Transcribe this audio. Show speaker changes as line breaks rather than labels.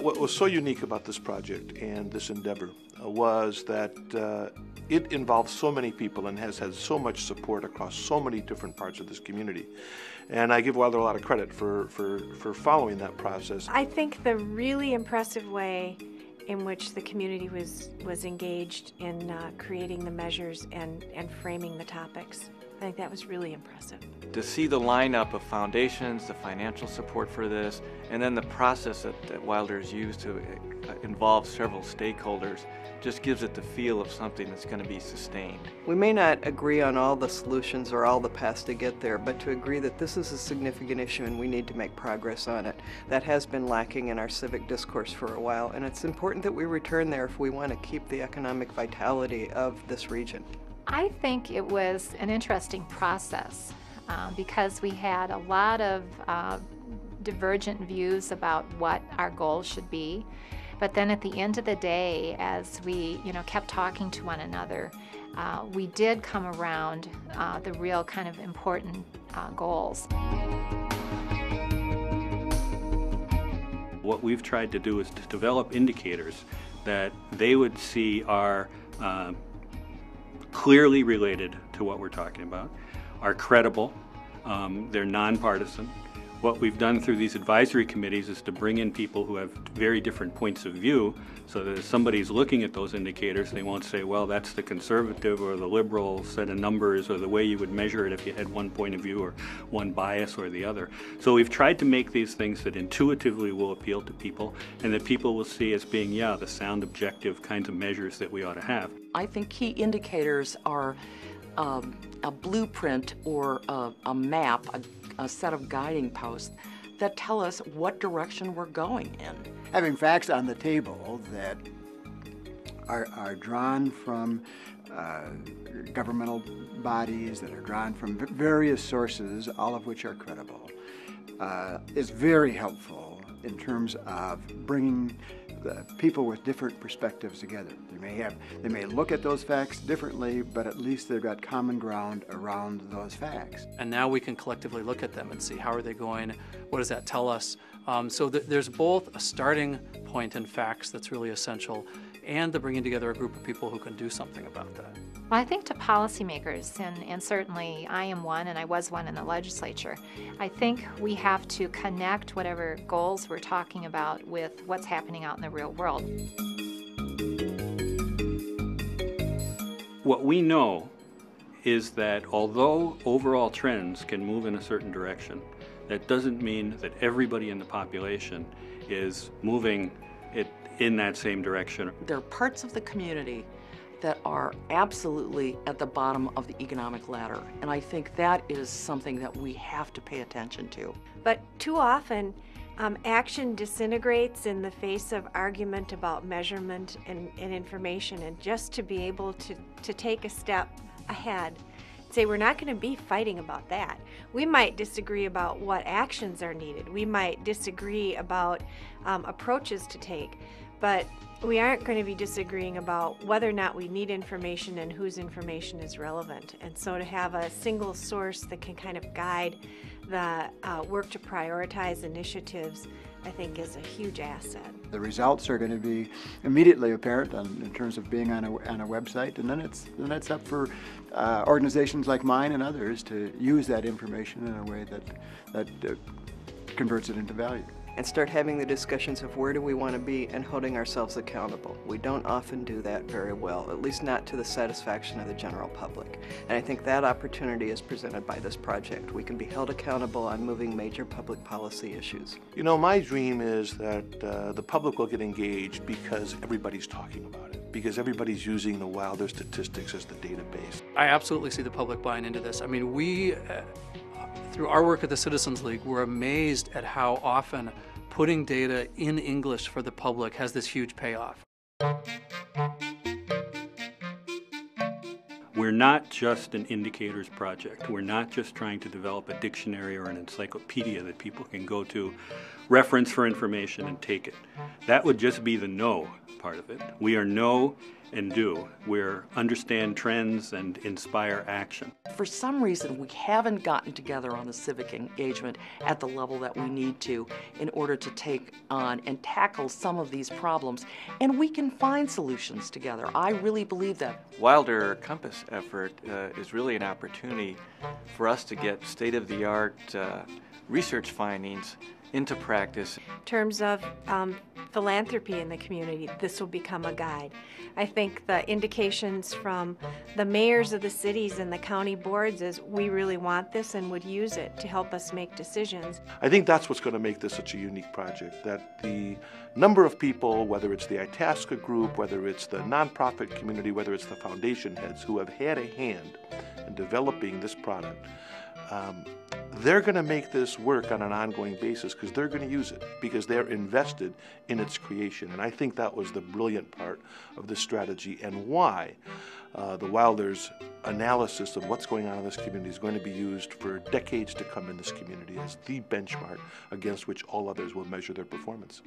What was so unique about this project and this endeavor was that it involves so many people and has had so much support across so many different parts of this community. And I give Wilder a lot of credit for following that process.
I think the really impressive way in which the community was engaged in creating the measures and framing the topics. I think that was really impressive.
To see the lineup of foundations, the financial support for this, and then the process that Wilder has used to involve several stakeholders just gives it the feel of something that's going to be sustained.
We may not agree on all the solutions or all the paths to get there, but to agree that this is a significant issue and we need to make progress on it. That has been lacking in our civic discourse for a while, and it's important that we return there if we want to keep the economic vitality of this region.
I think it was an interesting process because we had a lot of divergent views about what our goals should be. But then at the end of the day, as we kept talking to one another, we did come around the real kind of important goals.
What we've tried to do is to develop indicators that they would see are clearly related to what we're talking about, are credible, they're nonpartisan. What we've done through these advisory committees is to bring in people who have very different points of view so that if somebody's looking at those indicators, they won't say, well, that's the conservative or the liberal set of numbers or the way you would measure it if you had one point of view or one bias or the other. So we've tried to make these things that intuitively will appeal to people and that people will see as being, yeah, the sound, objective kinds of measures that we ought to have.
I think key indicators are a blueprint or a map, a set of guiding posts that tell us what direction we're going in.
Having facts on the table that are drawn from governmental bodies, that are drawn from various sources, all of which are credible, is very helpful in terms of bringing the people with different perspectives together. They may look at those facts differently, but at least they've got common ground around those facts.
And now we can collectively look at them and see how are they going, what does that tell us. So there's both a starting point in facts that's really essential and the bringing together a group of people who can do something about that.
Well, I think to policymakers, and certainly I am one and I was one in the legislature, I think we have to connect whatever goals we're talking about with what's happening out in the real world.
What we know is that although overall trends can move in a certain direction, that doesn't mean that everybody in the population is moving it in that same direction.
There are parts of the community that are absolutely at the bottom of the economic ladder, and I think that is something that we have to pay attention to.
But too often, action disintegrates in the face of argument about measurement and information, and just to be able to take a step ahead, say we're not going to be fighting about that. We might disagree about what actions are needed. We might disagree about approaches to take, but we aren't going to be disagreeing about whether or not we need information and whose information is relevant. And so to have a single source that can kind of guide the work to prioritize initiatives, I think is a huge asset.
The results are going to be immediately apparent in terms of being on a website, and then it's up for organizations like mine and others to use that information in a way that converts it into value.
And start having the discussions of where do we want to be and holding ourselves accountable. We don't often do that very well, at least not to the satisfaction of the general public. And I think that opportunity is presented by this project. We can be held accountable on moving major public policy issues.
You know, my dream is that the public will get engaged because everybody's talking about it, because everybody's using the Wilder statistics as the database.
I absolutely see the public buying into this. I mean, we, through our work at the Citizens League, we're amazed at how often putting data in English for the public has this huge payoff.
We're not just an indicators project. We're not just trying to develop a dictionary or an encyclopedia that people can go to, reference for information and take it. That would just be the know part of it. We are know and do. We're understand trends and inspire action.
For some reason, we haven't gotten together on the civic engagement at the level that we need to in order to take on and tackle some of these problems, and we can find solutions together. I really believe that.
Wilder Compass effort is really an opportunity for us to get state-of-the-art research findings into practice.
In terms of philanthropy in the community, this will become a guide. I think the indications from the mayors of the cities and the county boards is we really want this and would use it to help us make decisions.
I think that's what's going to make this such a unique project, that the number of people, whether it's the Itasca group, whether it's the nonprofit community, whether it's the foundation heads who have had a hand in developing this product, they're going to make this work on an ongoing basis because they're going to use it, because they're invested in its creation. And I think that was the brilliant part of this strategy, and why the Wilder's analysis of what's going on in this community is going to be used for decades to come in this community as the benchmark against which all others will measure their performance.